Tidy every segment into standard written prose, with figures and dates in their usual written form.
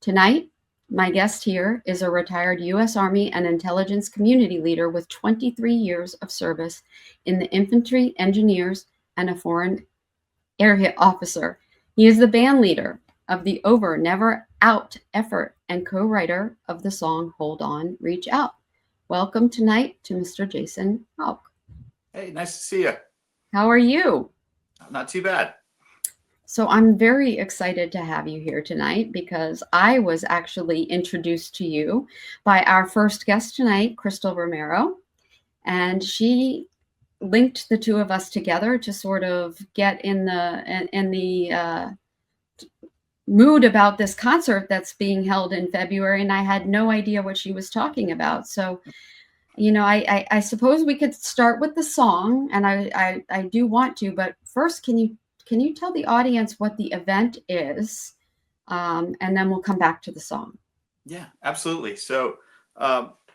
Tonight, my guest here is a retired U.S. Army and intelligence community leader with 23 years of service in the infantry, engineers, and a foreign area officer. He is the band leader of the Over Never Out effort and co-writer of the song Hold On, Reach Out. Welcome tonight to Mr. Jason Howk. Hey, nice to see you. How are you? Not too bad. So I'm very excited to have you here tonight because I was actually introduced to you by our first guest tonight, Crystal Romero, and she linked the two of us together to sort of get in the mood about this concert that's being held in February, and I had no idea what she was talking about. So, I suppose we could start with the song, and I do want to, but first, can you tell the audience what the event is, and then we'll come back to the song. Yeah, absolutely. So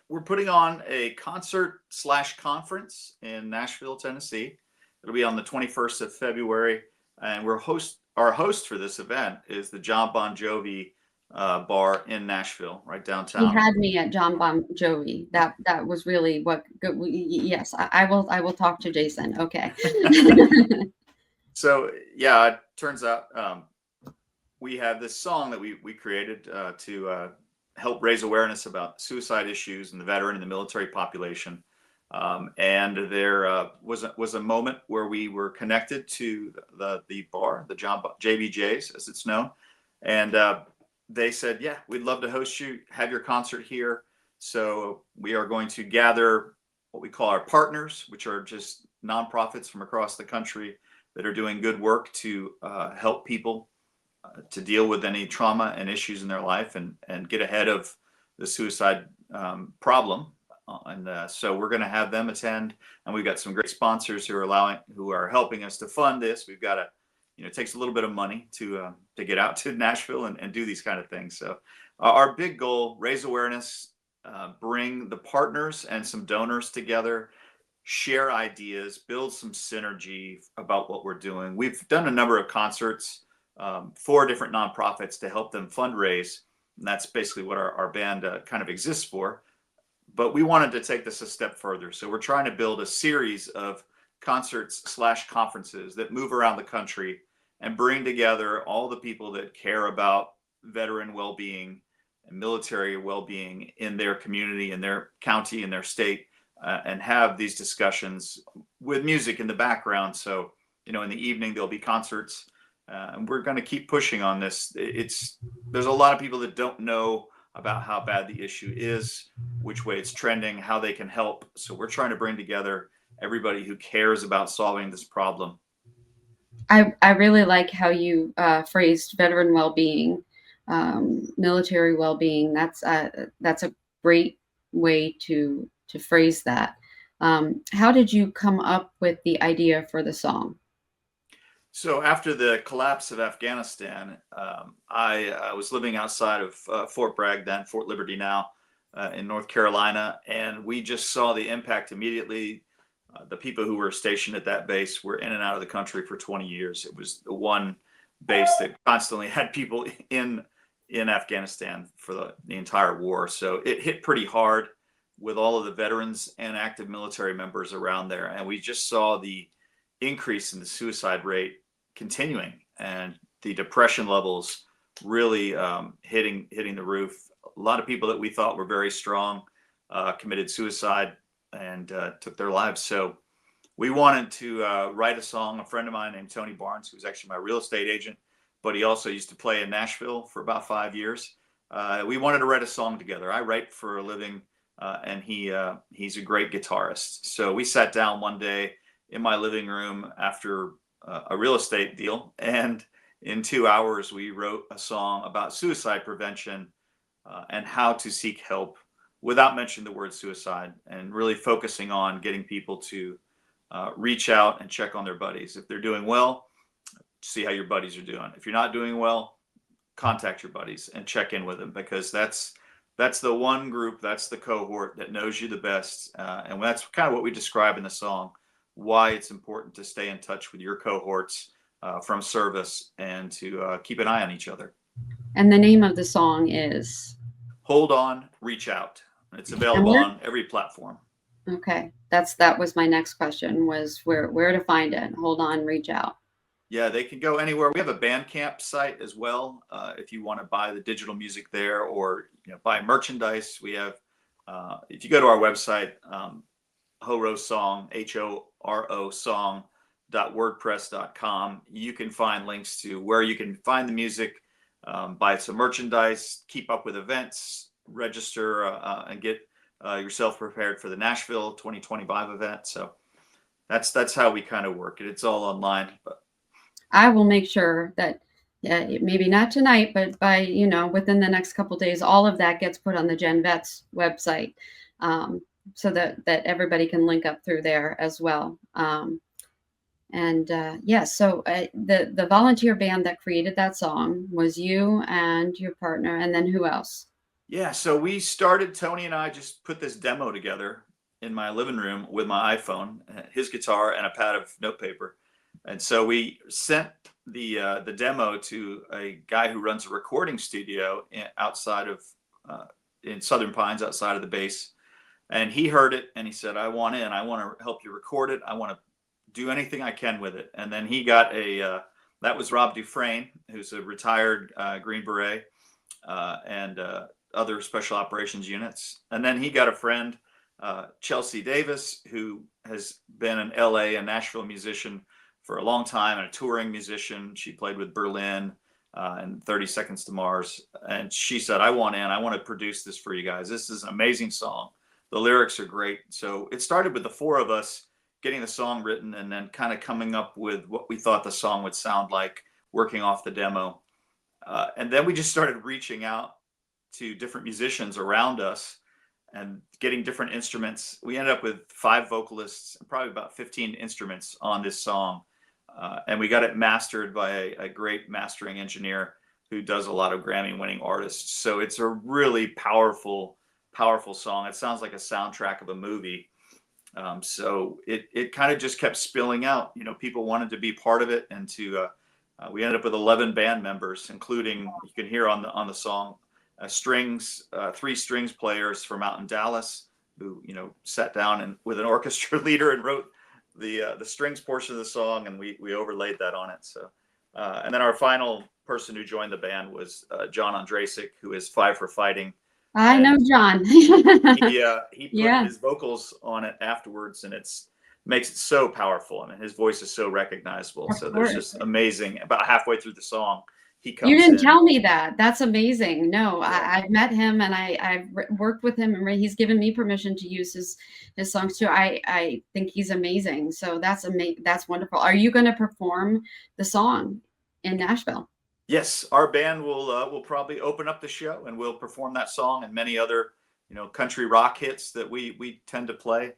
we're putting on a concert/conference in Nashville, Tennessee. It'll be on the 21st of February, and our host for this event is the Jon Bon Jovi bar in Nashville, right downtown. He had me at Jon Bon Jovi. That was really what. Yes, I will talk to Jason. Okay. So yeah, it turns out we have this song that we created to help raise awareness about suicide issues in the veteran and the military population. And there was a moment where we were connected to the bar, the JBJ's as it's known, and they said, "Yeah, we'd love to host you, have your concert here." So we are going to gather what we call our partners, which are just nonprofits from across the country that are doing good work to help people to deal with any trauma and issues in their life and get ahead of the suicide problem. So we're going to have them attend, and we've got some great sponsors who are helping us to fund this. We've got it takes a little bit of money to get out to Nashville and do these kind of things. So our big goal: raise awareness, bring the partners and some donors together, share ideas, build some synergy about what we're doing. We've done a number of concerts for different nonprofits to help them fundraise, and that's basically what our band kind of exists for. But we wanted to take this a step further, so we're trying to build a series of concerts/conferences that move around the country and bring together all the people that care about veteran well-being and military well-being in their community, in their county, in their state, and have these discussions with music in the background. So, in the evening, there'll be concerts, and we're going to keep pushing on this. There's a lot of people that don't know about how bad the issue is, which way it's trending, how they can help. So we're trying to bring together everybody who cares about solving this problem. I really like how you phrased veteran well-being, military well-being. That's a great way to phrase that. How did you come up with the idea for the song? So after the collapse of Afghanistan, I was living outside of Fort Bragg, then Fort Liberty now, in North Carolina, and we just saw the impact immediately. The people who were stationed at that base were in and out of the country for 20 years. It was the one base that constantly had people in Afghanistan for the entire war. So it hit pretty hard with all of the veterans and active military members around there. And we just saw the increase in the suicide rate continuing, and the depression levels really hitting the roof. A lot of people that we thought were very strong committed suicide and took their lives. So we wanted to write a song. A friend of mine named Tony Barnes, who's actually my real estate agent, but he also used to play in Nashville for about 5 years. We wanted to write a song together. I write for a living, and he's a great guitarist. So we sat down one day in my living room after a real estate deal, and in 2 hours we wrote a song about suicide prevention and how to seek help without mentioning the word suicide, and really focusing on getting people to reach out and check on their buddies. If they're doing well, see how your buddies are doing. If you're not doing well, contact your buddies and check in with them, because that's the one group, that's the cohort that knows you the best. And that's kind of what we describe in the song, why it's important to stay in touch with your cohorts from service and to keep an eye on each other. And the name of the song is? Hold On, Reach Out. It's And available where? on every platform. Okay, that was my next question, was where to find it. Hold On, Reach Out. Yeah, they can go anywhere. We have a Bandcamp site as well. If you want to buy the digital music there, or buy merchandise, we have. If you go to our website, Horo Song, HORO Song.wordpress.com, you can find links to where you can find the music, buy some merchandise, keep up with events, register, and get yourself prepared for the Nashville 2025 event. So that's how we kind of work it. It's all online, but I will make sure that, maybe not tonight, but by, within the next couple days, all of that gets put on the GenVETS website, so that everybody can link up through there as well. So the volunteer band that created that song was you and your partner, and then who else? yeah, so we started, Tony and I just put this demo together in my living room with my iPhone, his guitar, and a pad of notepaper. And so we sent the demo to a guy who runs a recording studio outside of in Southern Pines, outside of the base. And he heard it and he said, "I want in. I want to help you record it. I want to do anything I can with it." And then he got that was Rob Dufresne, who's a retired Green Beret and other special operations units. And then he got a friend, Chelsea Davis, who has been an LA and Nashville musician for a long time and a touring musician. She played with Berlin and 30 Seconds to Mars. And she said, "I want in. I want to produce this for you guys. This is an amazing song. The lyrics are great." So it started with the four of us getting the song written and then kind of coming up with what we thought the song would sound like, working off the demo. And then we just started reaching out to different musicians around us and getting different instruments. We ended up with 5 vocalists and probably about 15 instruments on this song. And we got it mastered by a great mastering engineer who does a lot of Grammy-winning artists. So it's a really powerful song. It sounds like a soundtrack of a movie. So it kind of just kept spilling out. People wanted to be part of it, and we ended up with 11 band members, including, you can hear on the song, 3 strings players from out in Dallas who sat down and with an orchestra leader and wrote the strings portion of the song, and we overlaid that on it. So and then our final person who joined the band was Jon Ondrasik, who is Five for Fighting. I know Jon. He put Yeah. his vocals on it afterwards, and makes it so powerful. I mean, his voice is so recognizable. Of So course. there's just amazing. About halfway through the song, he comes You didn't in. tell me that. That's amazing. No, Yeah. I've met him, and I've worked with him, and he's given me permission to use his songs too. I think he's amazing. So that's wonderful. Are you going to perform the song in Nashville? Yes, our band will probably open up the show, and we'll perform that song and many other country rock hits that we tend to play,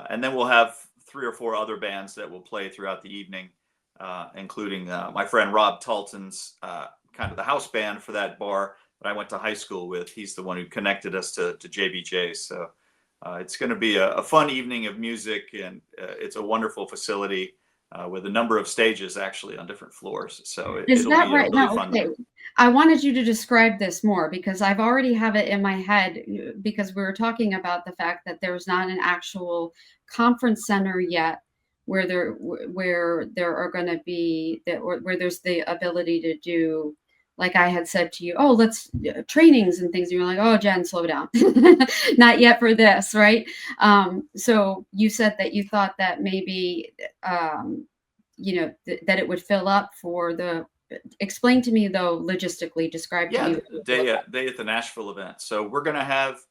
and then we'll have 3 or 4 other bands that will play throughout the evening, including my friend Rob Talton's kind of the house band for that bar that I went to high school with. He's the one who connected us to JBJ. So it's going to be a fun evening of music, and it's a wonderful facility. With a number of stages actually on different floors. So it'll that be right? a really No, fun okay. night. I wanted you to describe this more, because I've already have it in my head, because we were talking about the fact that there's not an actual conference center yet where there are going to be where there's the ability to do, like I had said to you, oh, let's trainings and things. And you're like, oh, Jen, slow down. Not yet for this, right? So you said that you thought that maybe, that it would fill up for the. Explain to me, though, logistically, describe to me. The day at the Nashville event. So we're going to have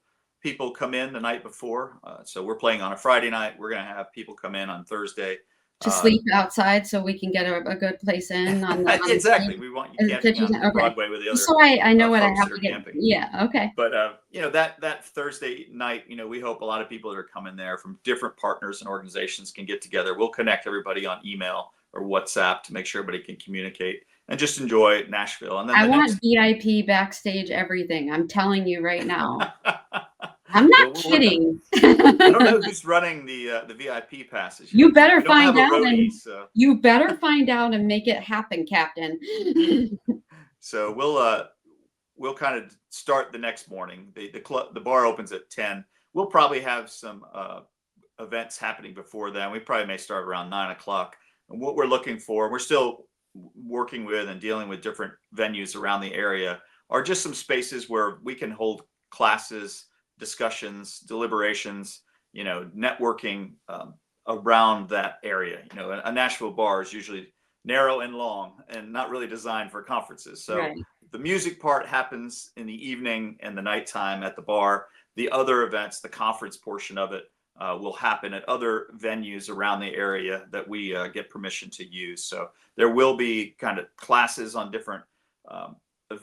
people come in the night before. So we're playing on a Friday night. We're going to have people come in on Thursday. To sleep outside so we can get a good place in on the Exactly. We want you camping on Broadway with the other. So I know what I have to get. Camping. Yeah. Okay. But that Thursday night, we hope a lot of people that are coming there from different partners and organizations can get together. We'll connect everybody on email or WhatsApp to make sure everybody can communicate and just enjoy Nashville. And then I want VIP backstage everything. I'm telling you right now. I'm not kidding. I don't know who's running the VIP passes. You better find out. Roadie, you better find out and make it happen, Captain. So we'll kind of start the next morning. The bar opens at 10. We'll probably have some events happening before then. We probably may start around 9 o'clock. And what we're looking for, we're still working with and dealing with different venues around the area, are just some spaces where we can hold classes, discussions, deliberations, networking around that area. A Nashville bar is usually narrow and long and not really designed for conferences. So Right. the music part happens in the evening and the nighttime at the bar. The other events, the conference portion of it, will happen at other venues around the area that we get permission to use. So there will be kind of classes on different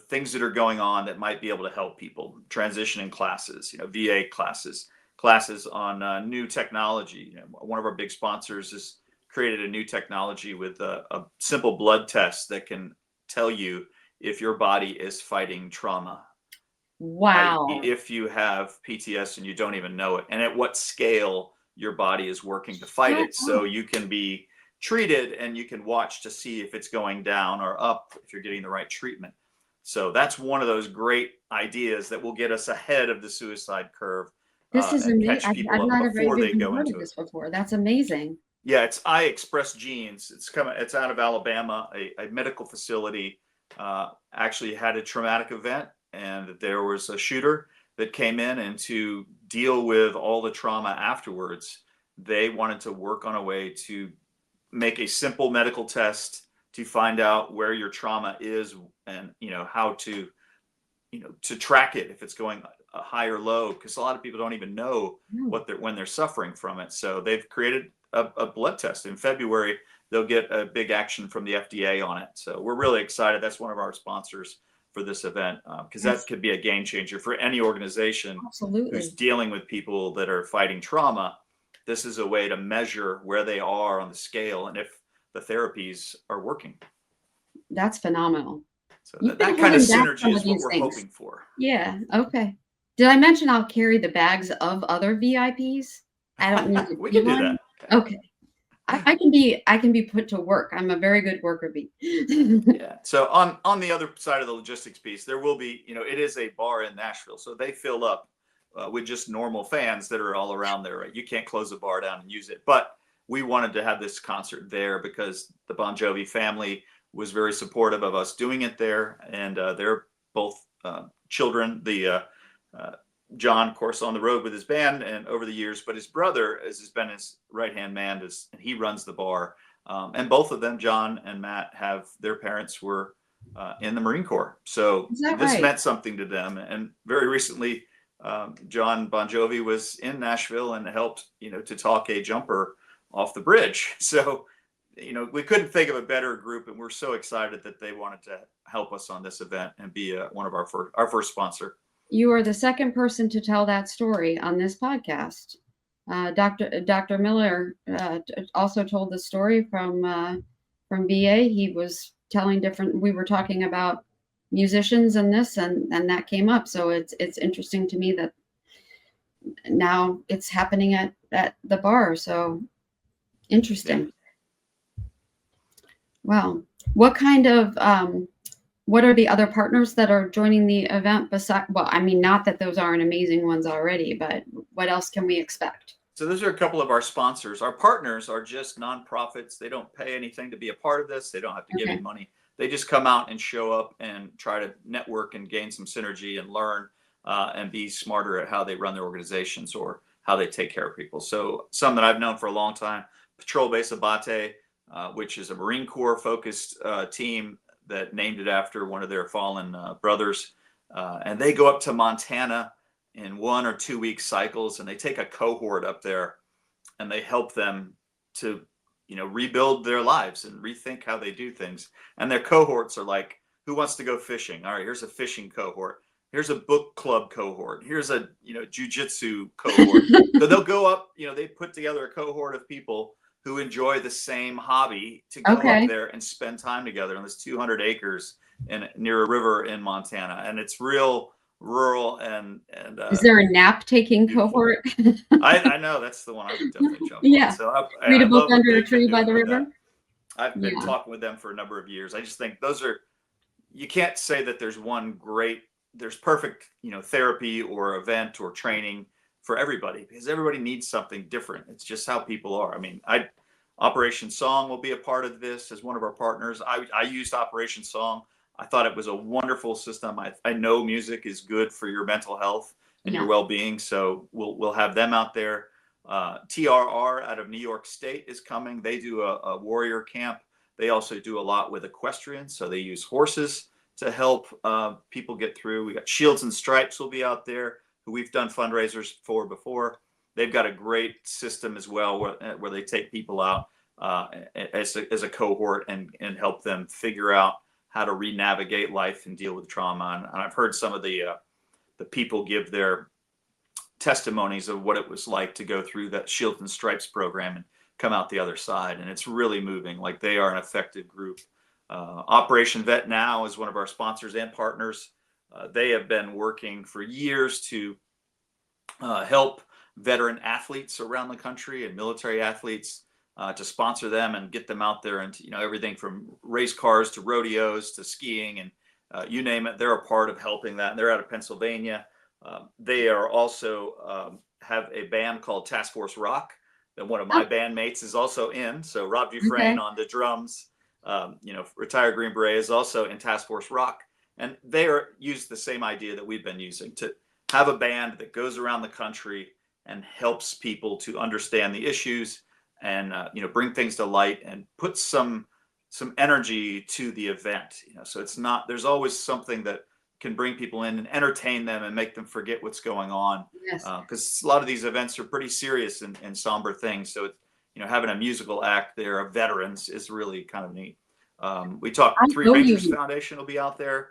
things that are going on that might be able to help people. Transitioning classes, VA classes on new technology. One of our big sponsors has created a new technology with a simple blood test that can tell you if your body is fighting trauma. Wow. If you have PTSD and you don't even know it, and at what scale your body is working to fight it, so you can be treated and you can watch to see if it's going down or up, if you're getting the right treatment. So that's one of those great ideas that will get us ahead of the suicide curve. This is and amazing. catch people I've up not before they even go heard into of this it. before. That's amazing. Yeah, it's I Express Genes. It's out of Alabama. A medical facility actually had a traumatic event, and there was a shooter that came in, and to deal with all the trauma afterwards, they wanted to work on a way to make a simple medical test to find out where your trauma is, and how to to track it if it's going high or low, because a lot of people don't even know when they're suffering from it. So they've created a blood test. In February, they'll get a big action from the FDA on it. So we're really excited. That's one of our sponsors for this event, because that could be a game changer for any organization who's dealing with people that are fighting trauma. This is a way to measure where they are on the scale and if the therapies are working. That's phenomenal. So that kind of synergy is what we're hoping for. Yeah. Okay. Did I mention I'll carry the bags of other VIPs? I don't need to we can do that. Okay. I can be put to work. I'm a very good worker bee. Yeah. So on the other side of the logistics piece, there will be, it is a bar in Nashville, so they fill up with just normal fans that are all around there. Right? You can't close the bar down and use it, but we wanted to have this concert there because the Bon Jovi family was very supportive of us doing it there, and they're both children. John, of course, on the road with his band and over the years, but his brother has been his right-hand man, and he runs the bar. And both of them, John and Matt, their parents were in the Marine Corps. So this meant something to them. And very recently, Jon Bon Jovi was in Nashville and helped, to talk a jumper off the bridge. So, we couldn't think of a better group, and we're so excited that they wanted to help us on this event and be one of our first sponsor. You are the second person to tell that story on this podcast. Dr. Miller also told the story from VA. He was telling we were talking about musicians and this, and that came up. So it's interesting to me that now it's happening at the bar. So interesting. Yeah. Wow. What kind of what are the other partners that are joining the event not that those aren't amazing ones already, but what else can we expect? So those are a couple of our sponsors. Our partners are just nonprofits. They don't pay anything to be a part of this. They don't have to give any money. They just come out and show up and try to network and gain some synergy and learn and be smarter at how they run their organizations or how they take care of people. So some that I've known for a long time, Patrol Base Abate, which is a Marine Corps focused team that named it after one of their fallen brothers. And they go up to Montana in 1 or 2 week cycles, and they take a cohort up there and they help them to, rebuild their lives and rethink how they do things. And their cohorts are like, who wants to go fishing? All right, here's a fishing cohort. Here's a book club cohort. Here's a, jujitsu cohort. So they'll go up, they put together a cohort of people who enjoy the same hobby to go up there and spend time together on this 200 acres near a river in Montana. And it's real rural and is there a nap taking cohort? I know that's the one I would definitely jump on. So read a book under a tree by the river. I've been talking with them for a number of years. I just think those are, you can't say that there's perfect, therapy or event or training for everybody, because everybody needs something different. It's just how people are. I mean, Operation Song will be a part of this as one of our partners. I used Operation Song. I thought it was a wonderful system. I know music is good for your mental health and your Yeah. well-being, so we'll have them out there. TRR out of New York State is coming. They do a warrior camp. They also do a lot with equestrians, so they use horses to help people get through. We got Shields and Stripes will be out there, who we've done fundraisers for before. They've got a great system as well, where they take people out as a cohort and help them figure out how to re-navigate life and deal with trauma. And I've heard some of the people give their testimonies of what it was like to go through that Shields and Stripes program and come out the other side. And it's really moving. Like, they are an effective group. Operation Vet Now is one of our sponsors and partners. They have been working for years to help veteran athletes around the country and military athletes, to sponsor them and get them out there, and everything from race cars to rodeos to skiing, and you name it, they're a part of helping that. And they're out of Pennsylvania. They are also have a band called Task Force Rock that one of my bandmates is also in. So Rob Dufresne on the drums, retired Green Beret, is also in Task Force Rock. And they use the same idea that we've been using, to have a band that goes around the country and helps people to understand the issues and bring things to light and put some energy to the event. So it's not, there's always something that can bring people in and entertain them and make them forget what's going on. Yes. Because a lot of these events are pretty serious and somber things. So having a musical act there of veterans is really kind of neat. We talked Three Rangers Foundation will be out there,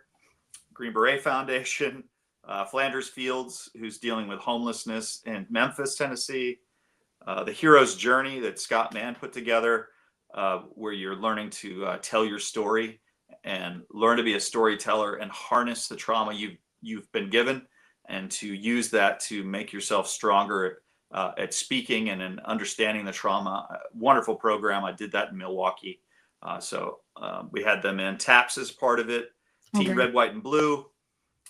Green Beret Foundation, Flanders Fields, who's dealing with homelessness in Memphis, Tennessee, the Hero's Journey that Scott Mann put together, where you're learning to tell your story and learn to be a storyteller and harness the trauma you've been given, and to use that to make yourself stronger at speaking and in understanding the trauma. Wonderful program. I did that in Milwaukee. So we had them in. TAPS is part of it. Team Red, White, and Blue.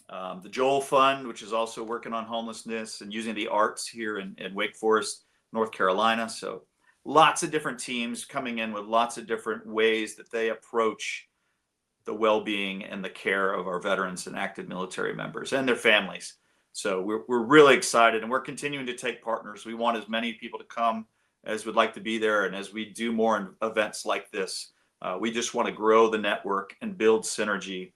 The Joel Fund, which is also working on homelessness and using the arts here in Wake Forest, North Carolina. So lots of different teams coming in with lots of different ways that they approach the well-being and the care of our veterans and active military members and their families. So we're really excited, and we're continuing to take partners. We want as many people to come as would like to be there. And as we do more events like this, we just want to grow the network and build synergy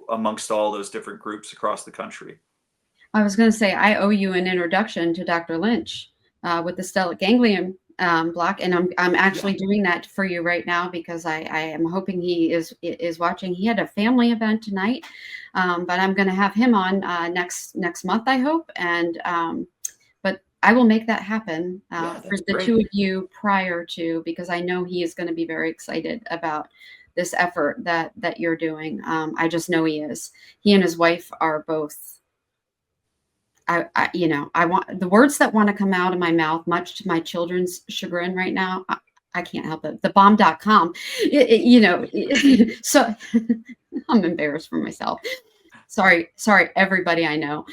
amongst all those different groups across the country. I was going to say, I owe you an introduction to Dr. Lynch with the stellate ganglion block, and I'm actually doing that for you right now, because I am hoping he is watching. He had a family event tonight, but I'm going to have him on next month, I hope, and but I will make that happen for the two of you prior to, because I know he is going to be very excited about this effort that you're doing. I just know he is. He and his wife are both. I want the words that want to come out of my mouth, much to my children's chagrin right now. I can't help it. Thebomb.com, so I'm embarrassed for myself. Sorry, everybody I know,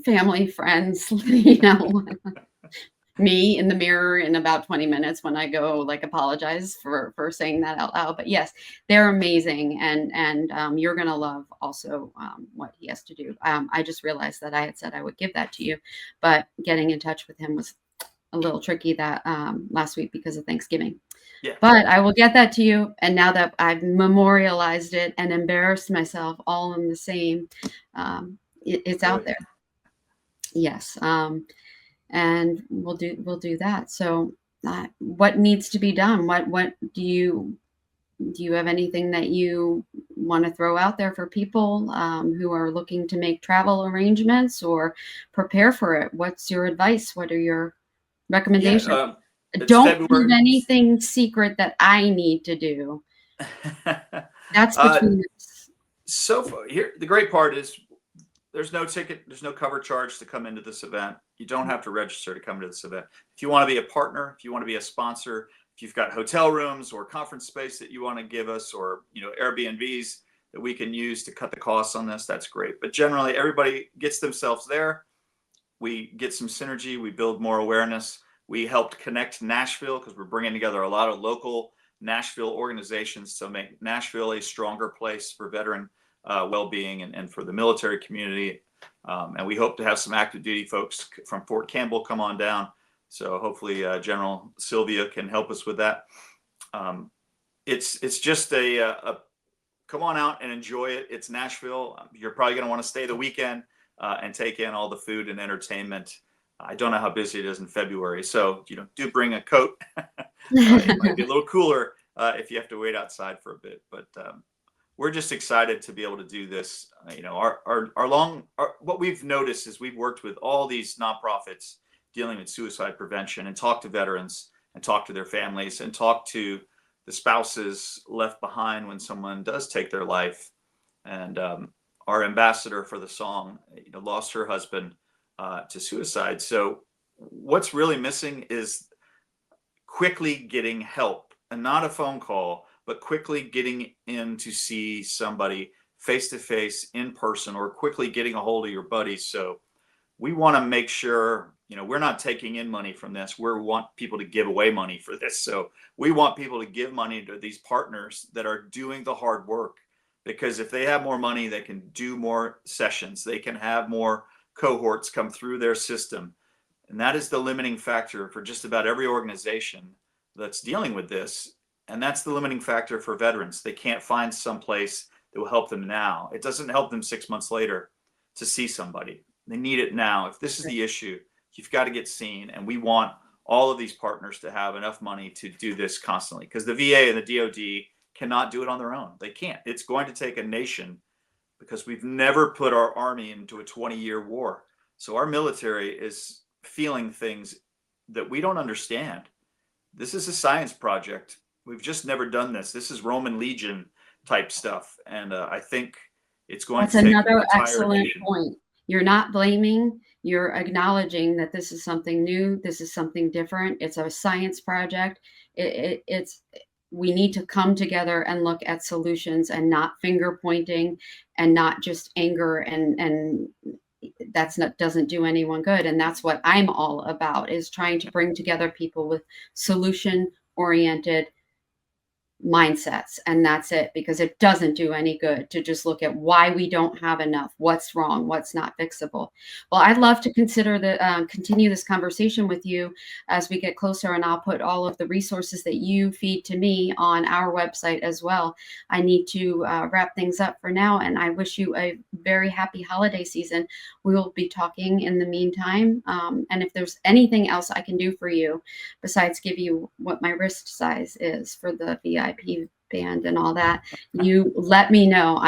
family, friends, me in the mirror in about 20 minutes when I go apologize for saying that out loud. But yes, they're amazing. And you're going to love also what he has to do. I just realized that I had said I would give that to you, but getting in touch with him was a little tricky that last week because of Thanksgiving. Yeah. But I will get that to you. And now that I've memorialized it and embarrassed myself all in the same, it's out there. Yes. And we'll do that. So what needs to be done? What do you have anything that you want to throw out there for people who are looking to make travel arrangements or prepare for it? What's your advice? What are your recommendations? Don't do anything secret that I need to do. That's between us. So far, here, the great part is there's no ticket, there's no cover charge to come into this event. You don't have to register to come to this event. If you want to be a partner, if you want to be a sponsor, if you've got hotel rooms or conference space that you want to give us, or Airbnbs that we can use to cut the costs on this, that's great. But generally, everybody gets themselves there. We get some synergy. We build more awareness. We helped connect Nashville because we're bringing together a lot of local Nashville organizations to make Nashville a stronger place for veteran well-being and for the military community. And we hope to have some active duty folks from Fort Campbell come on down. So hopefully General Sylvia can help us with that. It's just a come on out and enjoy it. It's Nashville. You're probably going to want to stay the weekend and take in all the food and entertainment. I don't know how busy it is in February, so do bring a coat. It might be a little cooler if you have to wait outside for a bit, but we're just excited to be able to do this. What we've noticed is we've worked with all these nonprofits dealing with suicide prevention and talk to veterans and talk to their families and talk to the spouses left behind when someone does take their life. And our ambassador for the song, lost her husband to suicide. So what's really missing is quickly getting help, and not a phone call, but quickly getting in to see somebody face to face in person, or quickly getting a hold of your buddies. So we want to make sure, we're not taking in money from this. We want people to give away money for this. So we want people to give money to these partners that are doing the hard work, because if they have more money, they can do more sessions. They can have more cohorts come through their system. And that is the limiting factor for just about every organization that's dealing with this. And that's the limiting factor for veterans. They can't find someplace that will help them now. It doesn't help them 6 months later to see somebody. They need it now. If this is the issue, you've got to get seen. And we want all of these partners to have enough money to do this constantly, because the VA and the DOD cannot do it on their own. They can't. It's going to take a nation, because we've never put our army into a 20-year war. So our military is feeling things that we don't understand. This is a science project. We've just never done this. This is Roman legion type stuff. And I think it's going That's to take another an entire excellent nation. point. You're not blaming, you're acknowledging that this is something new, this is something different. It's a science project. We need to come together and look at solutions, and not finger pointing, and not just anger, and doesn't do anyone good. And that's what I'm all about, is trying to bring together people with solution oriented mindsets. And that's it, because it doesn't do any good to just look at why we don't have enough, what's wrong, what's not fixable. Well, I'd love to continue this conversation with you as we get closer, and I'll put all of the resources that you feed to me on our website as well. I need to wrap things up for now, and I wish you a very happy holiday season. We will be talking in the meantime, and if there's anything else I can do for you besides give you what my wrist size is for the VIP band and all that, you let me know.